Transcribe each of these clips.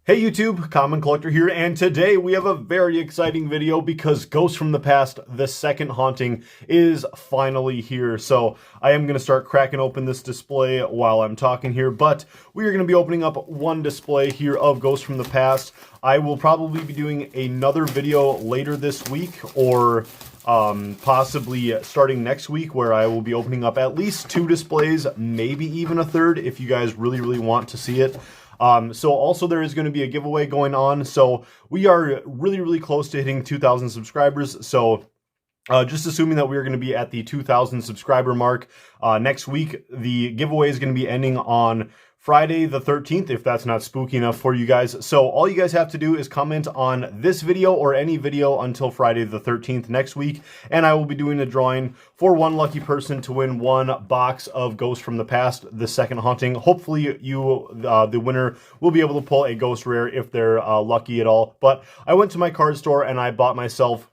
Hey YouTube, Common Collector here, and today we have a very exciting video because Ghosts from the Past, the second haunting, is finally here. So I am going to start cracking open this display while I'm talking here, but we are going to be opening up one display here of Ghosts from the Past. I will probably be doing another video later this week, or possibly starting next week, where I will be opening up at least 2 displays, maybe even a third if you guys really want to see it. So also there is going to be a giveaway going on. So we are really close to hitting 2,000 subscribers. So just assuming that we're going to be at the 2,000 subscriber mark next week, the giveaway is going to be ending on Friday the 13th, if that's not spooky enough for you guys. So all you guys have to do is comment on this video or any video until Friday the 13th next week, and I will be doing a drawing for one lucky person to win one box of Ghosts from the Past, the second haunting. Hopefully you, the winner, will be able to pull a ghost rare if they're lucky at all. But I went to my card store and I bought myself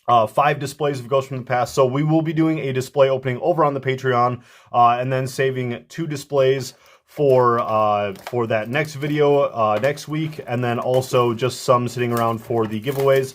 5 displays of Ghosts from the Past. So we will be doing a display opening over on the Patreon, and then saving 2 displays for that next video next week, and then also just some sitting around for the giveaways.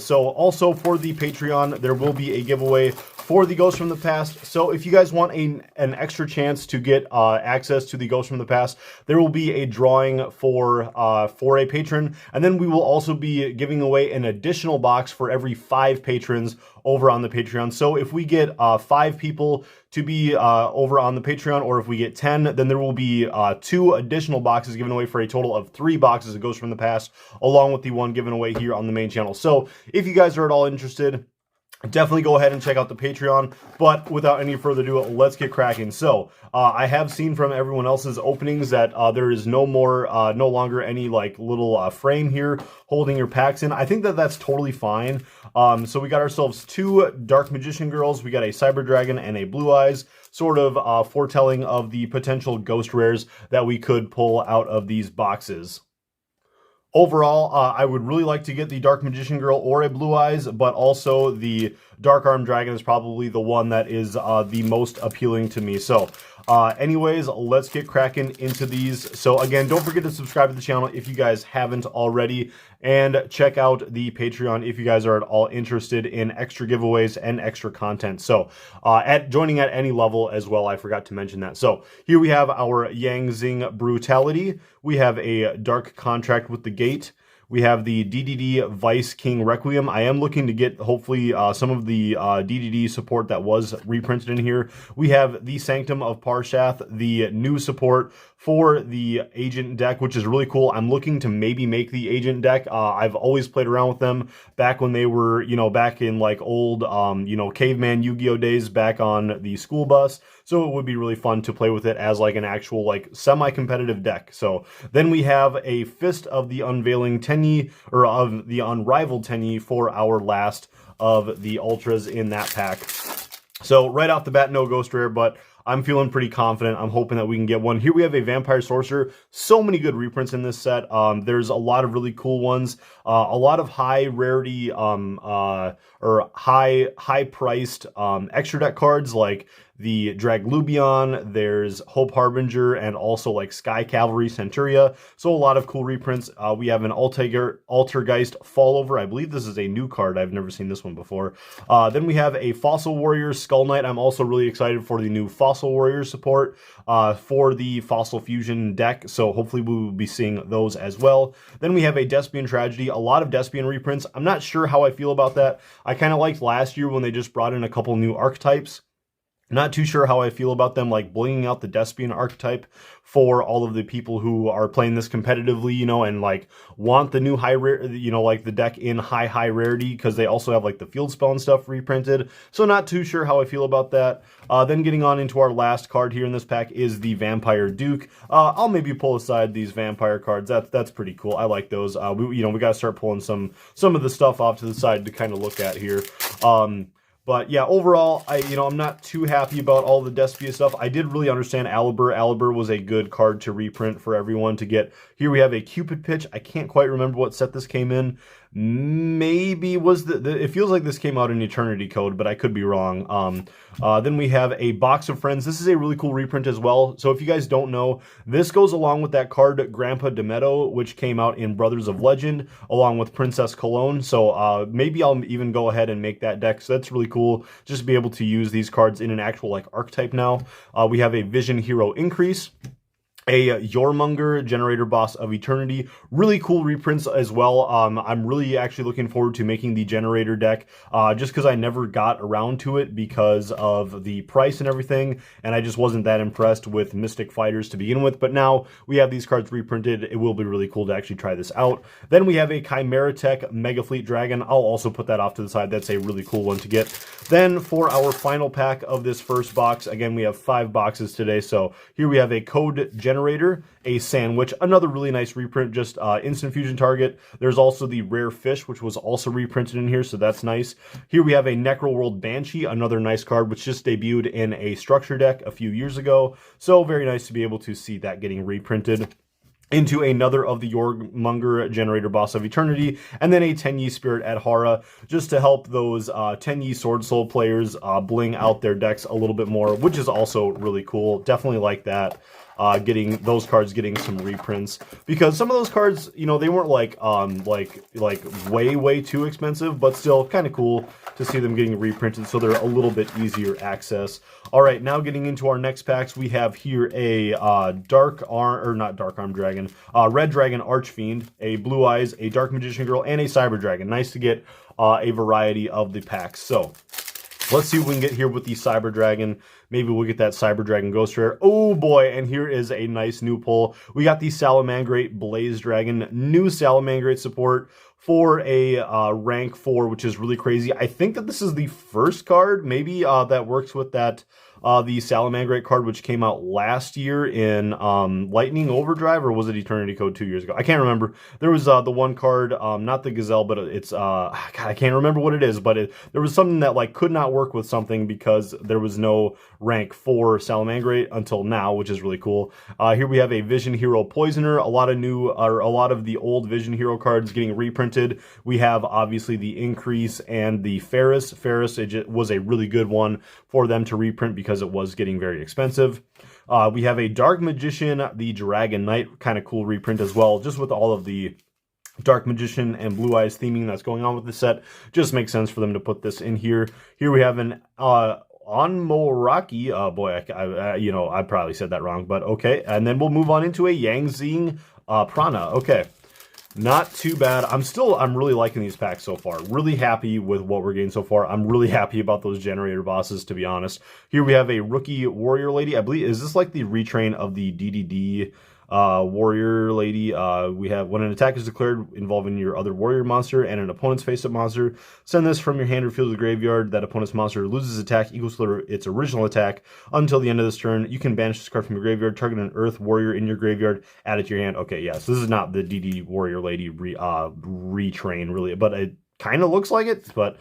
So also for the Patreon, there will be a giveaway for the Ghosts from the Past. So if you guys want an extra chance to get access to the Ghosts from the Past, there will be a drawing for a patron, and then we will also be giving away an additional box for every 5 patrons over on the Patreon. So if we get 5 people to be over on the Patreon, or if we get 10, then there will be 2 additional boxes given away for a total of 3 boxes of Ghosts from the Past, along with the one given away here on the main channel. So if you guys are at all interested, definitely go ahead and check out the Patreon. But without any further ado, let's get cracking. So I have seen from everyone else's openings that there is no longer any like little frame here holding your packs in. I think that that's totally fine. So we got ourselves 2 Dark Magician Girls. We got a Cyber Dragon and a Blue Eyes, sort of foretelling of the potential ghost rares that we could pull out of these boxes. Overall, I would really like to get the Dark Magician Girl or a Blue Eyes, but also the Dark Arm Dragon is probably the one that is the most appealing to me. So anyways, let's get cracking into these. So again, don't forget to subscribe to the channel if you guys haven't already, and check out the Patreon if you guys are at all interested in extra giveaways and extra content. So joining at any level as well, I forgot to mention that. So here we have our Yang Zing Brutality. We have a Dark Contract with the Gate. We have the DDD Vice King Requiem. I am looking to get, hopefully, some of the DDD support that was reprinted in here. We have the Sanctum of Parshath, the new support for the Agent deck, which is really cool. I'm looking to maybe make the Agent deck. I've always played around with them back when they were, back in like old, caveman Yu-Gi-Oh days back on the school bus. So it would be really fun to play with it as like an actual like semi-competitive deck. So then we have a Fist of the Unveiling Tenyi, or of the Unrivaled Tenyi, for our last of the Ultras in that pack. So right off the bat, no ghost rare, but I'm feeling pretty confident. I'm hoping that we can get one. Here we have a Vampire Sorcerer. So many good reprints in this set. There's a lot of really cool ones. A lot of high rarity or high priced extra deck cards, like the Draglubion, there's Hope Harbinger, and also like Sky Cavalry Centuria. So a lot of cool reprints. We have an Altergeist Fallover. I believe this is a new card. I've never seen this one before. Then we have a Fossil Warriors Skull Knight. I'm also really excited for the new Fossil Warriors support for the Fossil Fusion deck. So hopefully we will be seeing those as well. Then we have a Despian Tragedy. A lot of Despian reprints. I'm not sure how I feel about that. I kind of liked last year when they just brought in a couple new archetypes. Not too sure how I feel about them, like blinging out the Despian archetype for all of the people who are playing this competitively, and like want the new high rare, like the deck in high rarity, because they also have like the field spell and stuff reprinted. So not too sure how I feel about that. Then getting on into our last card here in this pack is the Vampire Duke. I'll maybe pull aside these vampire cards. That's pretty cool. I like those. We got to start pulling some of the stuff off to the side to kind of look at here. But yeah, overall, I'm not too happy about all the Despia stuff. I did really understand Alibur. Alibur was a good card to reprint for everyone to get. Here we have a Cupid Pitch. I can't quite remember what set this came in. maybe was it feels like this came out in Eternity Code, but I could be wrong. Then we have a Box of Friends. This is a really cool reprint as well. So if you guys don't know, this goes along with that card Grandpa Demeto, which came out in Brothers of Legend, along with Princess Cologne. So maybe I'll even go ahead and make that deck. So that's really cool, just to be able to use these cards in an actual like archetype now. We have a Vision Hero Increase, a Yormonger, Generator Boss of Eternity. Really cool reprints as well. I'm really actually looking forward to making the Generator deck, just because I never got around to it because of the price and everything, and I just wasn't that impressed with Mystic Fighters to begin with. But now we have these cards reprinted. It will be really cool to actually try this out. Then we have a Chimera Tech Mega Fleet Dragon. I'll also put that off to the side. That's a really cool one to get. Then for our final pack of this first box, again, we have 5 boxes today. So here we have a Code Generator, a Sandwich, another really nice reprint, just instant fusion target. There's also the Rare Fish, which was also reprinted in here, so that's nice. Here we have a Necroworld Banshee, another nice card, which just debuted in a structure deck a few years ago. So very nice to be able to see that getting reprinted into another of the Yormonger Generator Boss of Eternity, and then a Tenyi Spirit Adhara, just to help those Tenyi Sword Soul players bling out their decks a little bit more, which is also really cool. Definitely like that. Getting those cards getting some reprints, because some of those cards, you know, they weren't like way too expensive, but still kind of cool to see them getting reprinted, so they're a little bit easier access. All right, now getting into our next packs, we have here a Red Dragon Archfiend, a Blue Eyes, a Dark Magician Girl, and a Cyber Dragon. Nice to get a variety of the packs. So let's see what we can get here with the Cyber Dragon. Maybe we'll get that Cyber Dragon Ghost Rare. Oh boy, and here is a nice new pull. We got the Salamangrate Blaze Dragon, new Salamangrate support for a rank 4, which is really crazy. I think that this is the first card, maybe, that works with that the Salamangrate card, which came out last year in Lightning Overdrive, or was it Eternity Code 2 years ago? I can't remember. There was the one card, not the Gazelle, but it's God, I can't remember what it is, but there was something that like could not work with something because there was no rank 4 Salamangrate until now, which is really cool. Here we have a Vision Hero Poisoner, a lot of the old Vision Hero cards getting reprinted. We have obviously the Increase and the Ferris. Ferris, it was a really good one for them to reprint because it was getting very expensive. We have a Dark Magician, the Dragon Knight, kind of cool reprint as well, just with all of the Dark Magician and Blue Eyes theming that's going on with the set. Just makes sense for them to put this in here. Here we have an Onmoraki, boy, I probably said that wrong, but okay. And then we'll move on into a Yangzing Prana. Okay. Not too bad. I'm really liking these packs so far. Really happy with what we're getting so far. I'm really happy about those Generator Bosses, to be honest. Here we have a Rookie Warrior Lady. I believe, is this like the retrain of the DDD Warrior Lady? We have, when an attack is declared involving your other warrior monster and an opponent's face-up monster, send this from your hand or field to the graveyard. That opponent's monster loses attack equals to its original attack until the end of this turn. You can banish this card from your graveyard, target an earth warrior in your graveyard, add it to your hand. Okay, yeah, so this is not the DD Warrior Lady retrain, really, but it kind of looks like it. But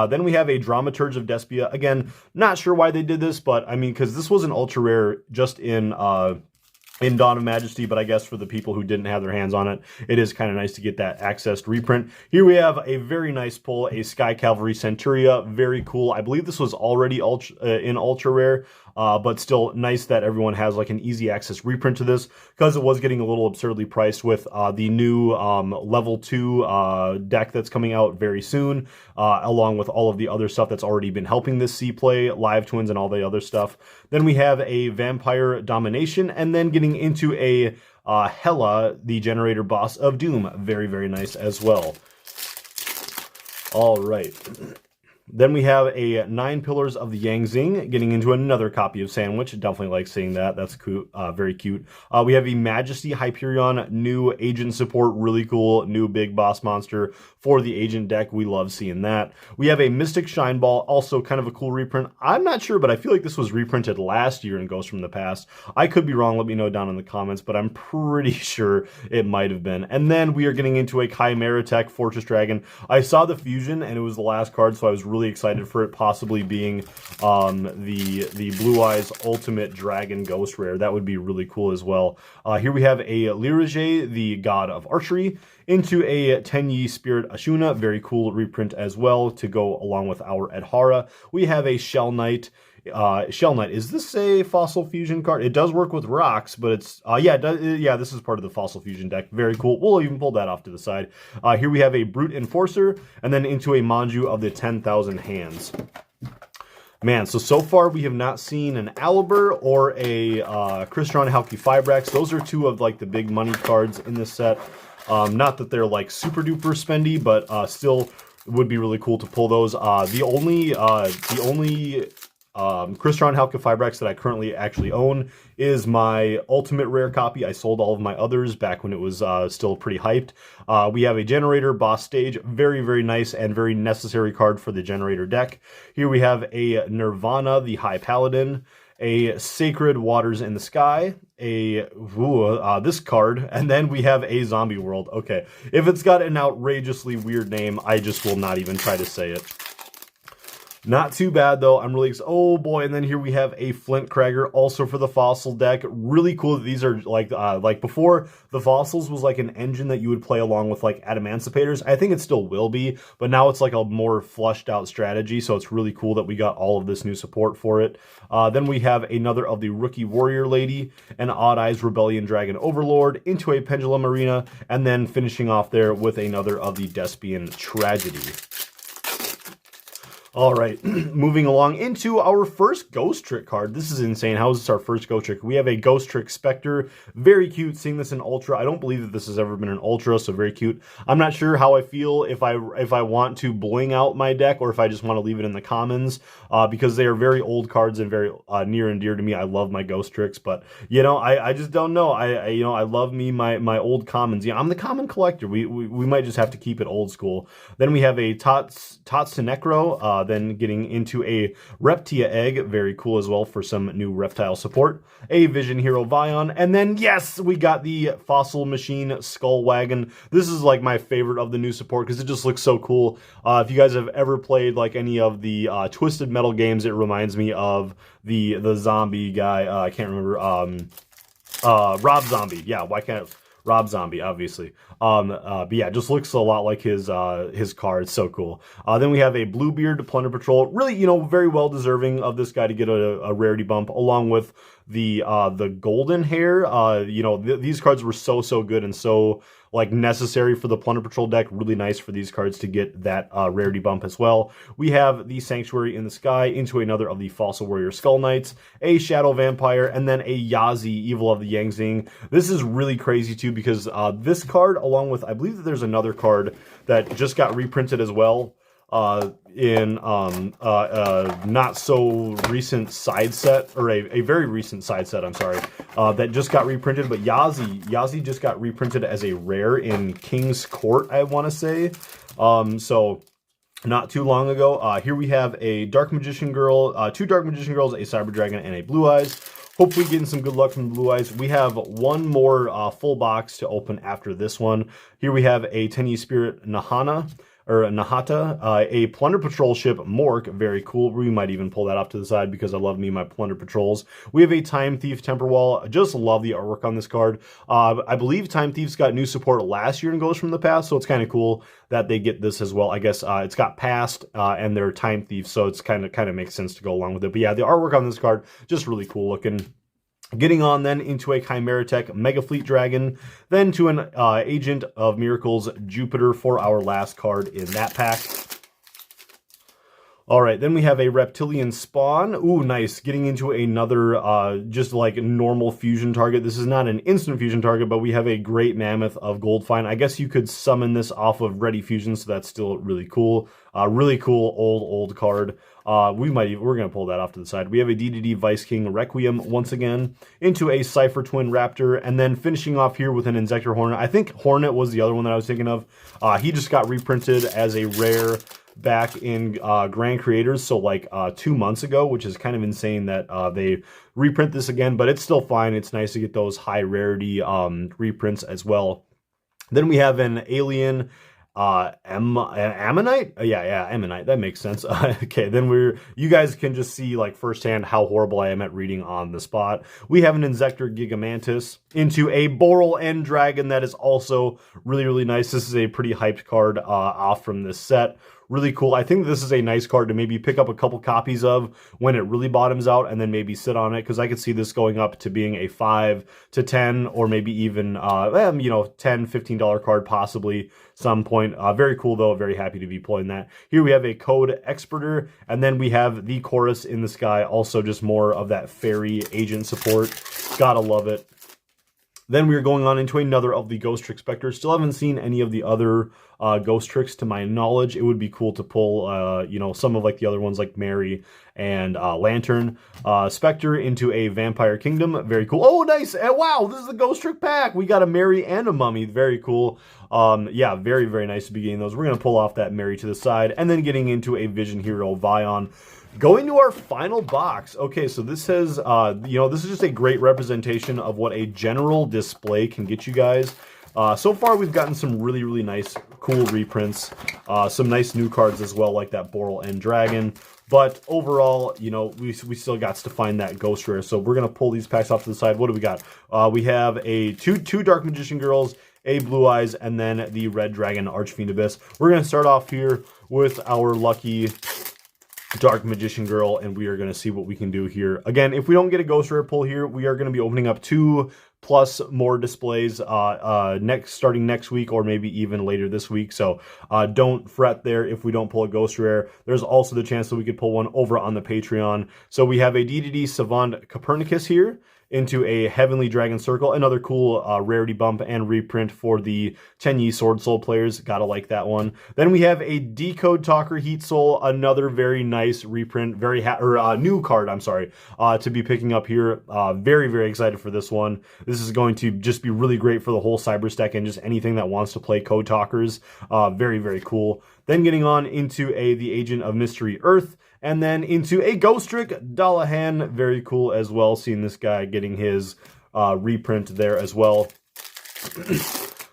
then we have a Dramaturge of Despia. Again, not sure why they did this, but I mean, because this was an ultra rare just in Dawn of Majesty, but I guess for the people who didn't have their hands on it, it is kind of nice to get that accessed reprint. Here we have a very nice pull, a Sky Cavalry Centuria, very cool. I believe this was already in ultra rare, but still nice that everyone has like an easy access reprint to this, because it was getting a little absurdly priced with the new level 2 deck that's coming out very soon, along with all of the other stuff that's already been helping this C play, Live Twins and all the other stuff. Then we have a Vampire Domination, and then getting into a Hela, the Generator Boss of Doom. Very, very nice as well. All right. Then we have a 9 Pillars of the Yangzing, getting into another copy of Sandwich. Definitely like seeing that. That's cute, very cute. We have a Majesty Hyperion, new agent support, really cool, new big boss monster for the agent deck. We love seeing that. We have a Mystic Shine Ball, also kind of a cool reprint. I'm not sure, but I feel like this was reprinted last year in Ghosts from the Past. I could be wrong, let me know down in the comments, but I'm pretty sure it might have been. And then we are getting into a Chimera Tech Fortress Dragon. I saw the fusion, and it was the last card, so I was really really excited for it possibly being the Blue Eyes Ultimate Dragon Ghost Rare. That would be really cool as well. Here we have a Lirage, the God of Archery, into a Tenyi Spirit Ashuna. Very cool reprint as well to go along with our Edhara. We have a Shell Knight. Shell Knight, is this a Fossil Fusion card? It does work with rocks, but it's, yeah, this is part of the Fossil Fusion deck. Very cool. We'll even pull that off to the side. Here we have a Brute Enforcer, and then into a Manju of the 10,000 Hands. Man, so far we have not seen an Aliber or a Crystron Halki Fibrax. Those are two of like the big money cards in this set. Not that they're like super duper spendy, but still would be really cool to pull those. The only Crystron Halka Fibrax that I currently actually own is my ultimate rare copy. I sold all of my others back when it was still pretty hyped. We have a Generator Boss Stage, very, very nice and very necessary card for the Generator deck. Here we have a Nirvana, the High Paladin, a Sacred Waters in the Sky, this card, and then we have a Zombie World. Okay, if it's got an outrageously weird name, I just will not even try to say it. Not too bad, though. I'm really excited. Oh, boy. And then here we have a Flint Cragger, also for the Fossil deck. Really cool that these are, like before, the Fossils was like an engine that you would play along with, like, Adamancipators. I think it still will be, but now it's like a more flushed out strategy, so it's really cool that we got all of this new support for it. Then we have another of the Rookie Warrior Lady, an Odd Eyes Rebellion Dragon Overlord, into a Pendulum Arena, and then finishing off there with another of the Despian Tragedy. All right, moving along into our first Ghost Trick card. This is insane. How is this our first Ghost Trick? We have a Ghost Trick Spectre. Very cute, seeing this in Ultra. I don't believe that this has ever been an Ultra, so very cute. I'm not sure how I feel if I want to bling out my deck or if I just want to leave it in the commons, because they are very old cards and very near and dear to me. I love my Ghost Tricks, but, you know, I just don't know. I love me my old commons. Yeah, I'm the common collector. We might just have to keep it old school. Then we have a Tatsunekro, then getting into a Reptia Egg, very cool as well for some new reptile support, a Vision Hero Vion, and then, yes, we got the Fossil Machine Skull Wagon. This is like my favorite of the new support because it just looks so cool. If you guys have ever played like any of the Twisted Metal games, it reminds me of the zombie guy, I can't remember, Rob Zombie. Yeah, why can't Rob Zombie, obviously. But yeah, just looks a lot like his card. It's so cool. Then we have a Bluebeard Plunder Patrol. Really, you know, very well deserving of this guy to get a rarity bump, along with the Golden Hair. You know, these cards were so good and so like necessary for the Plunder Patrol deck. Really nice for these cards to get that rarity bump as well. We have the Sanctuary in the Sky into another of the Fossil Warrior Skull Knights, a Shadow Vampire, and then a Yazi, Evil of the Yangzing. This is really crazy too because this card, along with, I believe that there's another card that just got reprinted as well in not so recent side set, or a very recent side set, I'm sorry, that just got reprinted. But Yazi just got reprinted as a rare in King's Court, I want to say. So not too long ago. Here we have a Dark Magician Girl, two Dark Magician Girls, a Cyber Dragon, and a Blue Eyes. Hopefully getting some good luck from the Blue Eyes. We have one more full box to open after this one. Here we have a Tenyi Spirit Nahata, a Plunder Patrol ship, Mork, very cool. We might even pull that off to the side because I love me my Plunder Patrols. We have a Time Thief Temperwall. I just love the artwork on this card. I believe Time Thief's got new support last year in Ghosts from the Past, so it's kind of cool that they get this as well. I guess it's got Past and they're Time Thieves, so it's kind of makes sense to go along with it. But yeah, the artwork on this card, just really cool looking. Getting on then into a Chimera Tech Mega Fleet Dragon, then to an Agent of Miracles Jupiter for our last card in that pack. All right, then we have a Reptilian Spawn. Ooh, nice. Getting into another just like normal fusion target. This is not an instant fusion target, but we have a Great Mammoth of Goldfine. I guess you could summon this off of Ready Fusion, so that's still really cool. Really cool old card. We're going to pull that off to the side. We have a DDD Vice King Requiem once again into a Cypher Twin Raptor, and then finishing off here with an Inzektor Hornet. I think Hornet was the other one that I was thinking of. He just got reprinted as a rare back in Grand Creators, so like 2 months ago, which is kind of insane that they reprint this again, but it's still fine. It's nice to get those high rarity reprints as well. Then we have an Alien Ammonite? Yeah, Ammonite. That makes sense. Okay, then you guys can just see like firsthand how horrible I am at reading on the spot. We have an Inzektor Gigamantis into a Boral End Dragon that is also really, really nice. This is a pretty hyped card off from this set. Really cool. I think this is a nice card to maybe pick up a couple copies of when it really bottoms out and then maybe sit on it, because I could see this going up to being a 5 to 10 or maybe even, $10, $15 card possibly some point. Very cool though. Very happy to be pulling that. Here we have a Code Experter, and then we have the Chorus in the Sky. Also just more of that fairy agent support. Gotta love it. Then we are going on into another of the Ghost Trick Specters. Still haven't seen any of the other Ghost Tricks to my knowledge. It would be cool to pull, some of like the other ones like Mary and Lantern. Spectre into a Vampire Kingdom. Very cool. Oh, nice. Wow, this is the Ghost Trick pack. We got a Mary and a Mummy. Very cool. Yeah, very, very nice to be getting those. We're going to pull off that Mary to the side and then getting into a Vision Hero Vion. Going to our final box. Okay, so this says, this is just a great representation of what a general display can get you guys. So far, we've gotten some really, really nice, cool reprints. Some nice new cards as well, like that Boral End Dragon. But overall, we still got to find that Ghost Rare. So we're going to pull these packs off to the side. What do we got? We have two Dark Magician Girls, a Blue Eyes, and then the Red Dragon Archfiend Abyss. We're going to start off here with our lucky Dark Magician Girl, and we are going to see what we can do here. Again, if we don't get a Ghost Rare pull here, we are going to be opening up 2+ more displays starting next week or maybe even later this week. So don't fret there if we don't pull a Ghost Rare. There's also the chance that we could pull one over on the Patreon. So we have a DDD Savant Copernicus here into a Heavenly Dragon Circle. Another cool rarity bump and reprint for the Tenyi Sword Soul players. Gotta like that one. Then we have a Decode Talker Heat Soul. Another very nice reprint. New card, I'm sorry, to be picking up here. Very, very excited for this one. This is going to just be really great for the whole Cyber Stack and just anything that wants to play Code Talkers. Very, very cool. Then getting on into the Agent of Mystery Earth, and then into a Ghost Trick Dullahan. Very cool as well, seeing this guy getting his reprint there as well.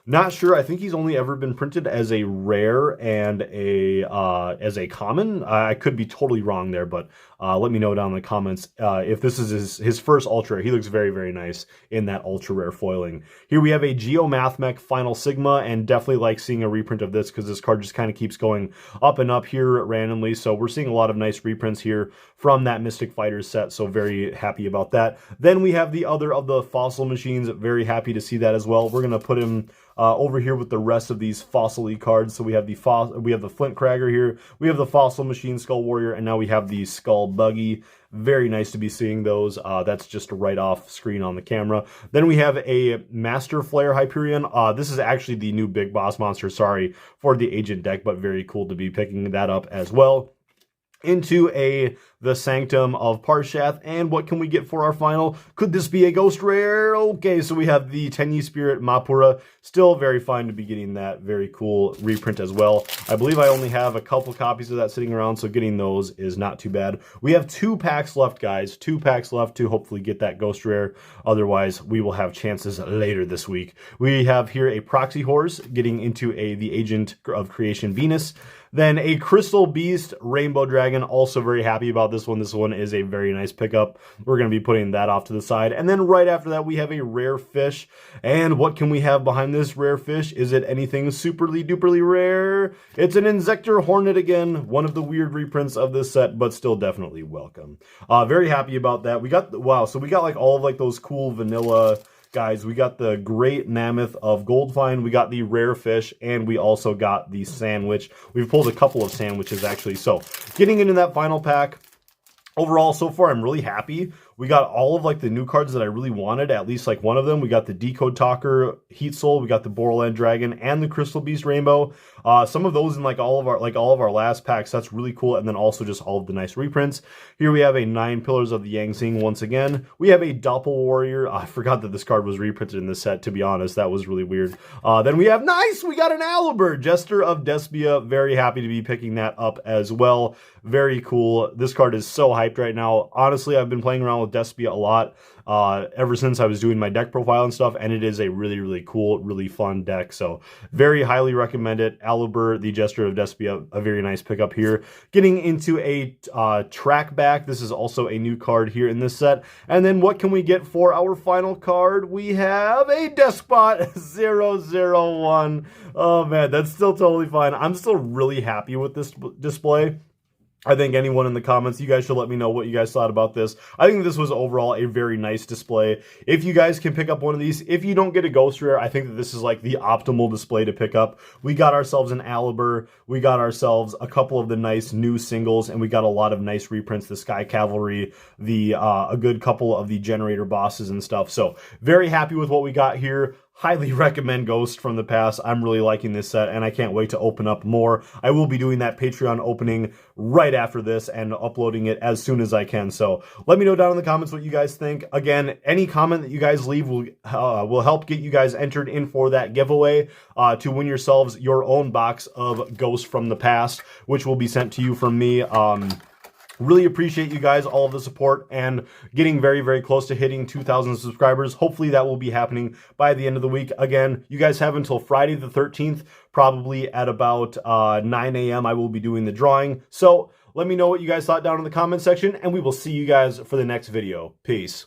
Not sure. I think he's only ever been printed as a rare and as a common. I could be totally wrong there, but let me know down in the comments if this is his first ultra rare. He looks very, very nice in that ultra rare foiling. Here we have a Geomathmech Final Sigma, and definitely like seeing a reprint of this because this card just kind of keeps going up and up here randomly. So we're seeing a lot of nice reprints here from that Mystic Fighters set. So very happy about that. Then we have the other of the Fossil Machines. Very happy to see that as well. We're gonna put him over here with the rest of these Fossil-y cards. So we have the Flint Cragger here, we have the Fossil Machine Skull Warrior, and now we have the Skull Buggy. Very nice to be seeing those. That's just right off screen on the camera. Then we have a Master Flare Hyperion. This is actually the new Big Boss monster, sorry, for the Agent deck, but very cool to be picking that up as well. Into the Sanctum of Parshath, and what can we get for our final? Could this be a Ghost Rare? Okay, so we have the Tenyi Spirit Mapura. Still very fine to be getting that very cool reprint as well. I believe I only have a couple copies of that sitting around, so getting those is not too bad. We have 2 packs left, guys. 2 packs left to hopefully get that Ghost Rare. Otherwise, we will have chances later this week. We have here a Proxy Horse getting into the Agent of Creation Venus. Then a Crystal Beast Rainbow Dragon, also very happy about this one. This one is a very nice pickup. We're going to be putting that off to the side. And then right after that, we have a Rare Fish. And what can we have behind this Rare Fish? Is it anything superly duperly rare? It's an Inzektor Hornet again, one of the weird reprints of this set, but still definitely welcome. Very happy about that. We got, wow, so we got like all of like those cool vanilla guys. We got the Great Mammoth of Goldfine, we got the Rare Fish, and we also got the Sandwich. We've pulled a couple of sandwiches actually. So getting into that final pack, overall so far I'm really happy. We got all of like the new cards that I really wanted, at least like one of them. We got the Decode Talker Heat Soul, we got the Boral End Dragon, and the Crystal Beast Rainbow. Some of those in like all of our last packs. That's really cool. And then also just all of the nice reprints. Here we have a 9 Pillars of the Yangtze once again. We have a Doppel Warrior. I forgot that this card was reprinted in this set, to be honest. That was really weird. Then we have, nice, we got an Alibur, Jester of Despia. Very happy to be picking that up as well. Very cool. This card is so hyped right now. Honestly, I've been playing around with Despia a lot ever since I was doing my deck profile and stuff, and it is a really, really cool, really fun deck. So very highly recommend it. Alibur, the Jester of Despia, a very nice pickup here. Getting into a track back. This is also a new card here in this set. And then what can we get for our final card? We have a Despot 001. Oh man, that's still totally fine. I'm still really happy with this display. I think anyone in the comments, you guys should let me know what you guys thought about this. I think this was overall a very nice display. If you guys can pick up one of these, if you don't get a Ghost Rare, I think that this is like the optimal display to pick up. We got ourselves an Alibur, we got ourselves a couple of the nice new singles, and we got a lot of nice reprints, the Sky Cavalry, a good couple of the Generator bosses and stuff. So very happy with what we got here. Highly recommend Ghost from the past. I'm really liking this set, and I can't wait to open up more. I will be doing that Patreon opening right after this and uploading it as soon as I can. So let me know down in the comments what you guys think. Again, any comment that you guys leave will help get you guys entered in for that giveaway to win yourselves your own box of Ghost from the past, which will be sent to you from me. Really appreciate you guys, all of the support, and getting very, very close to hitting 2,000 subscribers. Hopefully that will be happening by the end of the week. Again, you guys have until Friday the 13th, probably at about 9 a.m. I will be doing the drawing. So let me know what you guys thought down in the comment section, and we will see you guys for the next video. Peace.